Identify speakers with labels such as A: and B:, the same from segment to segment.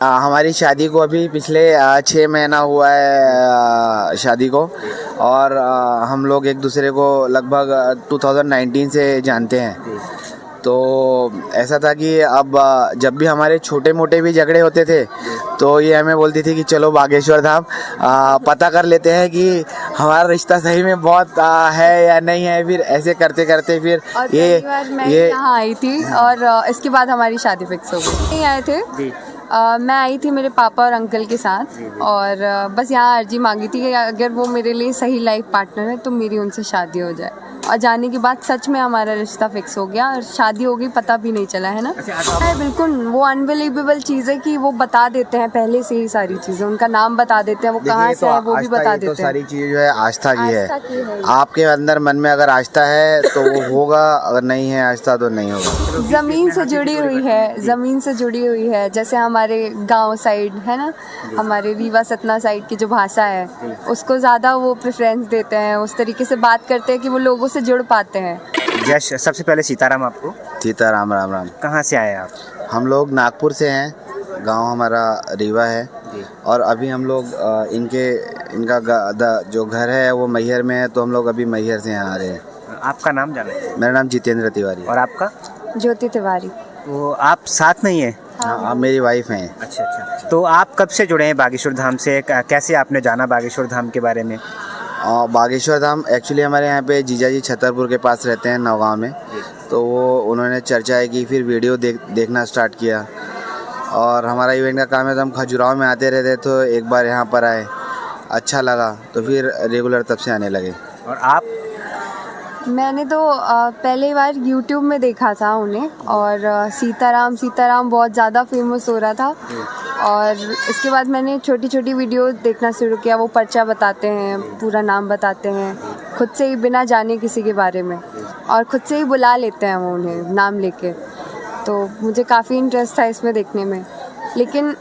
A: हमारी शादी को अभी पिछले 6 महीना हुआ है शादी को। और हम लोग एक दूसरे को लगभग 2019 से जानते हैं। तो ऐसा था कि अब जब भी हमारे छोटे मोटे भी झगड़े होते थे तो ये हमें बोलती थी कि चलो बागेश्वर धाम पता कर लेते हैं कि हमारा रिश्ता सही में बहुत है या नहीं है। फिर ऐसे करते करते फिर
B: और मैं यहाँ आई थी और इसके बाद हमारी शादी फिक्स हो गई। नहीं आए थे मैं आई थी मेरे पापा और अंकल के साथ और बस यहाँ अर्जी मांगी थी कि अगर वो मेरे लिए सही लाइफ पार्टनर है तो मेरी उनसे शादी हो जाए। और जाने के बाद सच में हमारा रिश्ता फिक्स हो गया और शादी हो गई, पता भी नहीं चला, है ना। बिल्कुल वो अनबिलीवेबल चीज़ है कि वो बता देते हैं पहले से ही सारी चीज़ें, उनका नाम बता देते हैं, वो कहाँ से है वो भी बता देते हैं।
A: सारी चीज़ जो है आस्था की है। आपके अंदर मन में अगर आस्था है तो वो होगा, अगर नहीं है आस्था तो नहीं होगा।
B: ज़मीन से जुड़ी हुई है, ज़मीन से जुड़ी हुई है। जैसे हमारे गांव साइड है ना, हमारे रीवा सतना साइड की जो भाषा है उसको ज़्यादा वो प्रेफरेंस देते हैं, उस तरीके से बात करते हैं कि वो लोगों से जुड़ पाते हैं।
C: जय सबसे पहले सीताराम। आपको
A: सीताराम, राम राम।
C: कहाँ से आए आप?
A: हम लोग नागपुर से हैं, गांव हमारा रीवा है। और अभी हम लोग इनका जो घर है वो मैहर में है, तो हम लोग अभी मैहर से यहाँ आ रहे हैं।
C: आपका नाम जाने?
A: मेरा नाम जितेंद्र तिवारी।
C: और आपका?
B: ज्योति तिवारी।
C: तो आप साथ में ही हैं?
A: हाँ, आप मेरी वाइफ हैं।
C: अच्छा। तो आप कब से जुड़े हैं बागेश्वर धाम से? कैसे आपने जाना बागेश्वर धाम के बारे में?
A: बागेश्वर धाम एक्चुअली हमारे यहाँ पे जीजाजी छतरपुर के पास रहते हैं, नौगांव में। तो वो उन्होंने चर्चा की, फिर वीडियो देखना स्टार्ट किया। और हमारा इवेंट का काम है तो हम खजुराहो में आते रहते, तो एक बार यहाँ पर आए, अच्छा लगा, तो फिर रेगुलर तब से आने लगे।
C: और आप?
B: मैंने तो पहली बार YouTube में देखा था उन्हें, और सीताराम बहुत ज़्यादा फेमस हो रहा था। और इसके बाद मैंने छोटी छोटी वीडियो देखना शुरू किया। वो पर्चा बताते हैं, पूरा नाम बताते हैं, खुद से ही बिना जाने किसी के बारे में, और खुद से ही बुला लेते हैं वो उन्हें नाम लेके। तो मुझे काफ़ी इंटरेस्ट था इसमें देखने में। लेकिन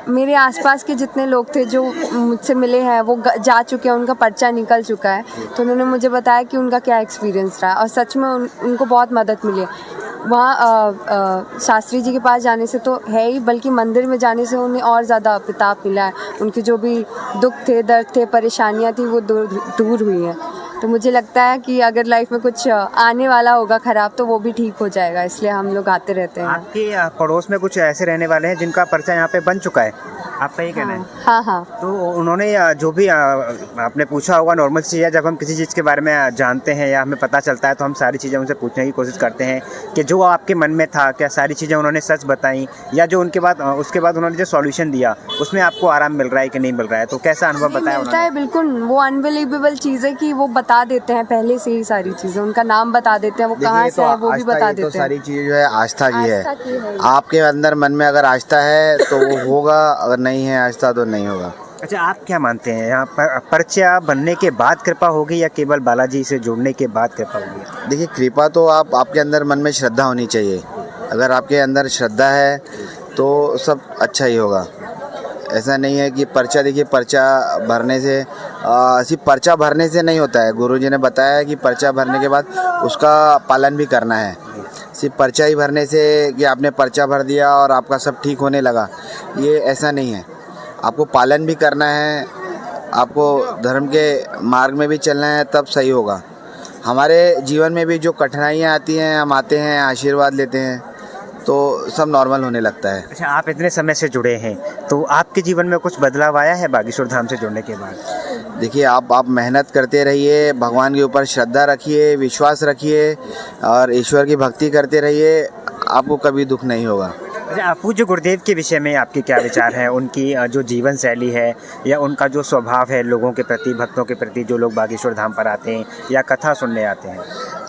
B: मेरे आसपास के जितने लोग थे जो मुझसे मिले हैं वो जा चुके हैं, उनका पर्चा निकल चुका है, तो उन्होंने मुझे बताया कि उनका क्या एक्सपीरियंस रहा। और सच में उनको बहुत मदद मिली है। वहाँ शास्त्री जी के पास जाने से तो है ही, बल्कि मंदिर में जाने से उन्हें और ज़्यादा प्रताप मिला है। उनके जो भी दुख थे, दर्द थे, परेशानियाँ थी, वो दूर हुई हैं। तो मुझे लगता है कि अगर लाइफ में कुछ आने वाला होगा ख़राब तो वो भी ठीक हो जाएगा, इसलिए हम लोग आते रहते हैं।
C: आपके पड़ोस में कुछ ऐसे रहने वाले हैं जिनका पर्चा यहाँ पे बन चुका है, आपका ये कहना है?
B: हाँ।
C: तो उन्होंने जो भी आपने पूछा होगा, नॉर्मल चीज़ है, जब हम किसी चीज़ के बारे में जानते हैं या हमें पता चलता है तो हम सारी चीज़ें उनसे पूछने की कोशिश करते हैं कि जो आपके मन में था, क्या सारी चीज़ें उन्होंने सच बताई, या जो उसके बाद उन्होंने जो सॉल्यूशन दिया उसमें आपको आराम मिल रहा है कि नहीं मिल रहा है? तो कैसा अनुभव बताया उन्होंने?
B: बिल्कुल वो अनबिलीवेबल चीज़ है कि वो बता देते हैं पहले से ही सारी चीज़ें, उनका नाम बता देते हैं, वो कहाँ से है वो भी बता देते हैं।
A: सारी चीज़ जो है आस्था की है। आपके अंदर मन में अगर आस्था है तो वो होगा, अगर नहीं है आस्था तो नहीं होगा।
C: अच्छा, आप क्या मानते हैं, यहाँ पर पर्चा बनने के बाद कृपा होगी या केवल बालाजी से जुड़ने के बाद कृपा होगी?
A: देखिए, कृपा तो आपके अंदर मन में श्रद्धा होनी चाहिए। अगर आपके अंदर श्रद्धा है तो सब अच्छा ही होगा। ऐसा नहीं है कि पर्चा, देखिए पर्चा भरने से सिर्फ पर्चा भरने से नहीं होता है। गुरुजी ने बताया है कि पर्चा भरने के बाद उसका पालन भी करना है। सिर्फ पर्चा ही भरने से कि आपने पर्चा भर दिया और आपका सब ठीक होने लगा, ये ऐसा नहीं है। आपको पालन भी करना है, आपको धर्म के मार्ग में भी चलना है, तब सही होगा। हमारे जीवन में भी जो कठिनाइयाँ आती हैं, हम आते हैं, आशीर्वाद लेते हैं, तो सब नॉर्मल होने लगता है।
C: अच्छा, आप इतने समय से जुड़े हैं तो आपके जीवन में कुछ बदलाव आया है बागेश्वर धाम से जुड़ने के बाद?
A: देखिए, आप मेहनत करते रहिए, भगवान के ऊपर श्रद्धा रखिए, विश्वास रखिए और ईश्वर की भक्ति करते रहिए, आपको कभी दुख नहीं होगा।
C: अच्छा, पूज्य गुरुदेव के विषय में आपके क्या विचार हैं? उनकी जो जीवन शैली है या उनका जो स्वभाव है लोगों के प्रति, भक्तों के प्रति, जो लोग बागेश्वर धाम पर आते हैं या कथा सुनने आते हैं?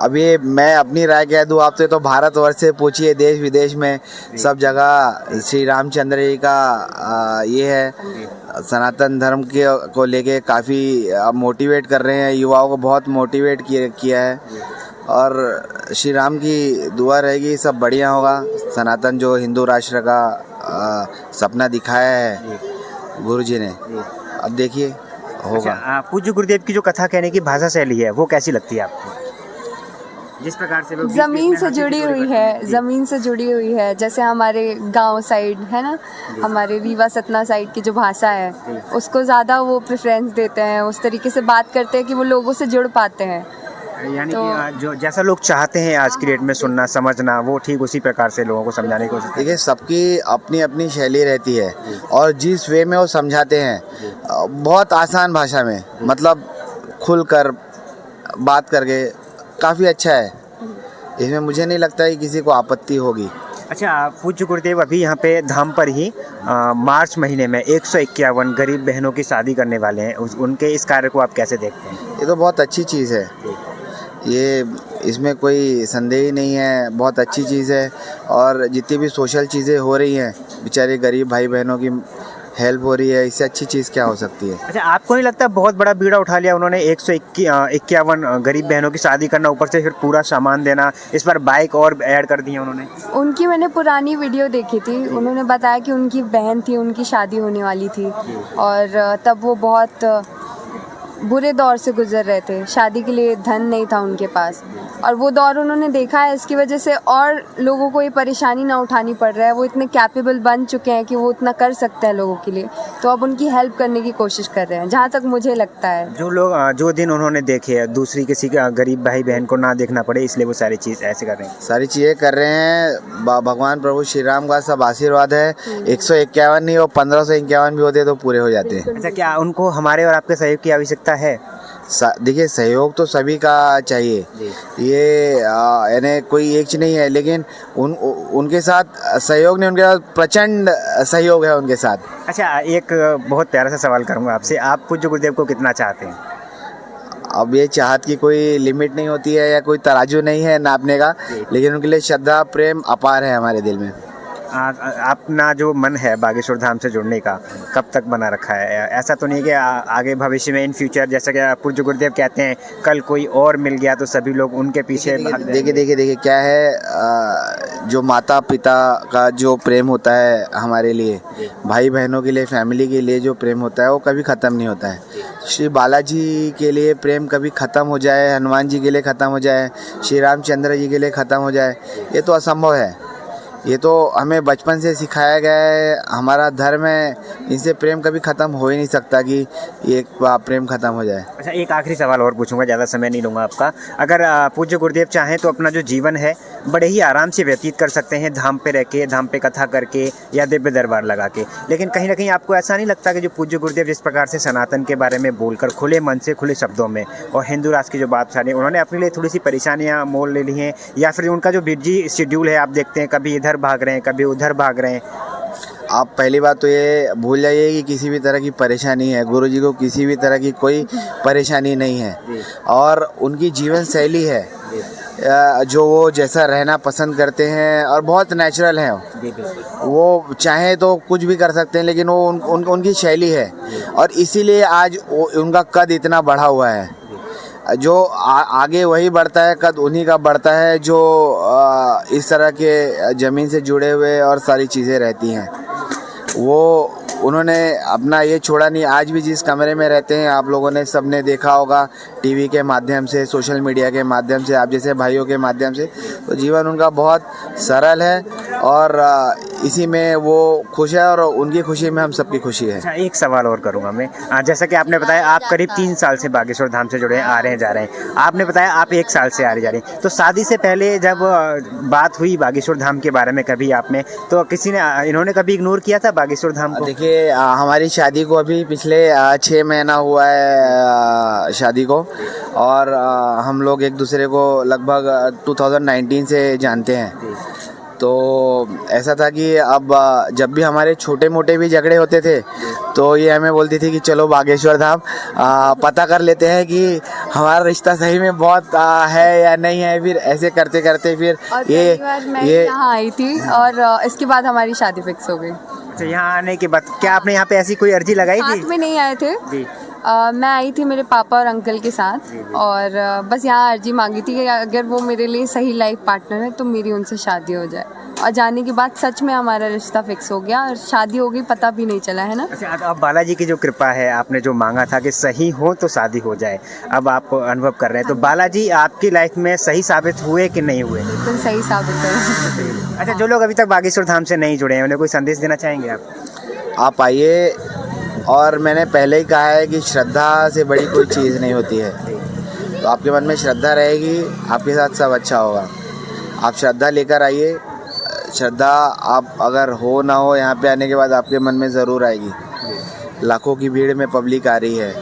A: अभी मैं अपनी राय कह दूँ आपसे तो भारतवर्ष से पूछिए, देश विदेश में सब जगह श्री रामचंद्र जी का ये है। सनातन धर्म को लेके काफ़ी मोटिवेट कर रहे हैं, युवाओं को बहुत मोटिवेट किया है। और श्री राम की दुआ रहेगी, सब बढ़िया होगा। सनातन जो हिंदू राष्ट्र का सपना दिखाया है गुरु जी ने, अब देखिए होगा।
C: अच्छा, पूज्य गुरुदेव की जो कथा कहने की भाषा शैली है वो कैसी लगती है आपको? जिस प्रकार से लोग
B: ज़मीन से जुड़ी हुई है, ज़मीन से जुड़ी हुई है। जैसे हमारे गांव साइड है ना, हमारे रीवा सतना साइड की जो भाषा है उसको ज़्यादा वो प्रेफरेंस देते हैं, उस तरीके से बात करते हैं कि वो लोगों से जुड़ पाते हैं।
C: यानी कि जो जैसा लोग चाहते हैं आज की डेट में सुनना समझना, वो ठीक उसी प्रकार से लोगों को समझाने की कोशिश करते
A: देखिए, सबकी अपनी अपनी शैली रहती है और जिस वे में वो समझाते हैं बहुत आसान भाषा में, मतलब खुल कर बात करके, काफ़ी अच्छा है। इसमें मुझे नहीं लगता है किसी को आपत्ति होगी।
C: अच्छा, पूज्य गुरुदेव अभी यहाँ पे धाम पर ही मार्च महीने में 151 गरीब बहनों की शादी करने वाले हैं, उनके इस कार्य को आप कैसे देखते हैं?
A: ये तो बहुत अच्छी चीज़ है, ये इसमें कोई संदेह ही नहीं है, बहुत अच्छी चीज़ है। और जितनी भी सोशल चीज़ें हो रही हैं, बेचारे गरीब भाई बहनों की हेल्प हो रही है, इससे अच्छी चीज़ क्या हो सकती है।
C: अच्छा, आपको नहीं लगता बहुत बड़ा बीड़ा उठा लिया उन्होंने? 151 गरीब बहनों की शादी करना, ऊपर से फिर पूरा सामान देना, इस बार बाइक और ऐड कर दी है उन्होंने।
B: उनकी मैंने पुरानी वीडियो देखी थी, उन्होंने बताया कि उनकी बहन थी, उनकी शादी होने वाली थी और तब वो बहुत बुरे दौर से गुजर रहे थे, शादी के लिए धन नहीं था उनके पास और वो दौर उन्होंने देखा है। इसकी वजह से और लोगों को ये परेशानी ना उठानी पड़ रहा है, वो इतने कैपेबल बन चुके हैं कि वो इतना कर सकते हैं लोगों के लिए, तो अब उनकी हेल्प करने की कोशिश कर रहे हैं, जहाँ तक मुझे लगता है।
C: जो लोग जो दिन उन्होंने देखे है, दूसरी किसी का गरीब भाई बहन को ना देखना पड़े, इसलिए वो सारी चीज़ ऐसे कर रहे हैं।
A: सारी चीज़ें कर रहे हैं, भगवान प्रभु श्री राम का सब आशीर्वाद है। 151 नहीं, वो 1551 भी होते तो पूरे हो जाते हैं।
C: अच्छा, क्या उनको हमारे और आपके सहयोग की आवश्यकता है?
A: देखिए, सहयोग तो सभी का चाहिए, ये यानी कोई एक चीज नहीं है, लेकिन उनके साथ सहयोग नहीं, उनके साथ प्रचंड सहयोग है उनके साथ।
C: अच्छा, एक बहुत प्यारा सा सवाल करूंगा आपसे, आप पूज्य गुरुदेव को कितना चाहते हैं?
A: अब ये चाहत की कोई लिमिट नहीं होती है या कोई तराजू नहीं है नापने का, लेकिन उनके लिए श्रद्धा प्रेम अपार है हमारे दिल में।
C: अपना जो मन है बागेश्वर धाम से जुड़ने का, कब तक बना रखा है? ऐसा तो नहीं कि आगे भविष्य में, इन फ्यूचर, जैसा कि पूज्य गुरुदेव कहते हैं, कल कोई और मिल गया तो सभी लोग उनके पीछे भाग जाएंगे।
A: देखिए क्या है, जो माता पिता का जो प्रेम होता है हमारे लिए, भाई बहनों के लिए, फैमिली के लिए जो प्रेम होता है वो कभी ख़त्म नहीं होता है। श्री बालाजी के लिए प्रेम कभी ख़त्म हो जाए, हनुमान जी के लिए ख़त्म हो जाए, श्री रामचंद्र जी के लिए ख़त्म हो जाए, ये तो असंभव है। ये तो हमें बचपन से सिखाया गया है, हमारा धर्म है, इनसे प्रेम कभी ख़त्म हो ही नहीं सकता कि ये प्रेम ख़त्म हो जाए।
C: अच्छा, एक आखिरी सवाल और पूछूंगा, ज़्यादा समय नहीं लूँगा आपका। अगर पूज्य गुरुदेव चाहें तो अपना जो जीवन है बड़े ही आराम से व्यतीत कर सकते हैं, धाम पे रह के, धाम पे कथा करके या दिव्य दरबार लगा के, लेकिन कहीं ना कहीं आपको ऐसा नहीं लगता कि जो पूज्य गुरुदेव जिस प्रकार से सनातन के बारे में बोलकर खुले मन से, खुले शब्दों में, और हिंदू राष्ट्र की जो बात सारी उन्होंने अपने लिए थोड़ी सी परेशानियाँ मोल ले ली हैं, या फिर उनका जो बिजी शेड्यूल है, आप देखते हैं कभी इधर भाग रहे हैं, कभी उधर भाग रहे हैं।
A: आप पहली बात तो ये भूल जाइए कि किसी भी तरह की परेशानी है, गुरुजी को किसी भी तरह की कोई परेशानी नहीं है, और उनकी जीवन शैली है जो वो जैसा रहना पसंद करते हैं और बहुत नेचुरल है। वो चाहे तो कुछ भी कर सकते हैं, लेकिन वो उनकी शैली है और इसीलिए आज उनका कद इतना बढ़ा हुआ है। जो आगे वही बढ़ता है, कद उन्हीं का बढ़ता है जो इस तरह के ज़मीन से जुड़े हुए और सारी चीज़ें रहती हैं। वो उन्होंने अपना ये छोड़ा नहीं। आज भी जिस कमरे में रहते हैं, आप लोगों ने सबने देखा होगा टीवी के माध्यम से, सोशल मीडिया के माध्यम से, आप जैसे भाइयों के माध्यम से, तो जीवन उनका बहुत सरल है और इसी में वो खुश है और उनकी खुशी में हम सबकी खुशी है।
C: अच्छा, एक सवाल और करूंगा मैं, जैसा कि आपने बताया आप करीब 3 साल से बागेश्वर धाम से जुड़े हैं, आ रहे हैं जा रहे हैं, आपने बताया आप 1 साल से आ रहे जा रहे हैं, तो शादी से पहले जब बात हुई बागेश्वर धाम के बारे में कभी आपने, तो किसी ने, इन्होंने कभी इग्नोर किया था बागेश्वर धाम को?
A: देखिए, हमारी शादी को अभी पिछले 6 महीना हुआ है शादी को, और हम लोग एक दूसरे को लगभग 2019 से जानते हैं। तो ऐसा था कि अब जब भी हमारे छोटे मोटे भी झगड़े होते थे तो ये हमें बोलती थी कि चलो बागेश्वर धाम पता कर लेते हैं कि हमारा रिश्ता सही में बहुत है या नहीं है। फिर ऐसे करते करते फिर ये
B: यहाँ आई थी और इसके बाद हमारी शादी फिक्स हो गई।
C: अच्छा, यहाँ आने के बाद क्या आपने यहाँ पे ऐसी कोई अर्जी लगाई थी?
B: साथ में नहीं आए थे
C: जी।
B: मैं आई थी मेरे पापा और अंकल के साथ, और बस यहाँ अर्जी मांगी थी कि अगर वो मेरे लिए सही लाइफ पार्टनर है तो मेरी उनसे शादी हो जाए, और जाने के बाद सच में हमारा रिश्ता फिक्स हो गया और शादी हो गई, पता भी नहीं चला, है ना।
C: अच्छा, अब बालाजी की जो कृपा है, आपने जो मांगा था कि सही हो तो शादी हो जाए, अब आप अनुभव कर रहे हैं, तो बालाजी आपकी लाइफ में सही साबित हुए कि नहीं हुए?
B: बिल्कुल सही साबित है।
C: अच्छा, जो लोग अभी तक बागेश्वर धाम से नहीं जुड़े हैं उन्हें कोई संदेश देना चाहेंगे आप?
A: आप आइए, और मैंने पहले ही कहा है कि श्रद्धा से बड़ी कोई चीज़ नहीं होती है। तो आपके मन में श्रद्धा रहेगी, आपके साथ सब अच्छा होगा। आप श्रद्धा लेकर आइए। श्रद्धा आप अगर हो ना हो, यहाँ पे आने के बाद आपके मन में ज़रूर आएगी। लाखों की भीड़ में पब्लिक आ रही है,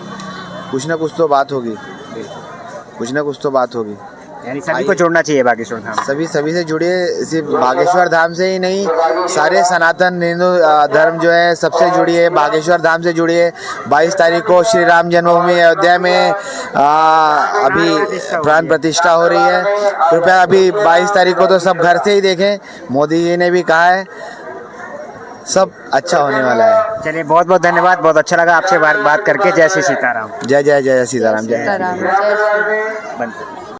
A: कुछ ना कुछ तो बात होगी, कुछ ना कुछ तो बात होगी।
C: यानी सभी को जोड़ना चाहिए बागेश्वर धाम।
A: सभी से जुड़िए, सिर्फ बागेश्वर धाम से ही नहीं, सारे सनातन हिंदू धर्म जो है सबसे जुड़िए, बागेश्वर धाम से जुड़िए। 22 तारीख को श्री राम जन्मभूमि अयोध्या में अभी प्राण प्रतिष्ठा हो रही है। कृपया अभी 22 तारीख को तो सब घर से ही देखें। मोदी जी ने भी कहा है सब अच्छा होने वाला है।
C: चलिए, बहुत बहुत धन्यवाद, बहुत अच्छा लगा आपसे बात करके। जय श्री सीताराम।
A: जय जय जय सीताराम। जय
B: सीताराम, जय श्री
C: बंद।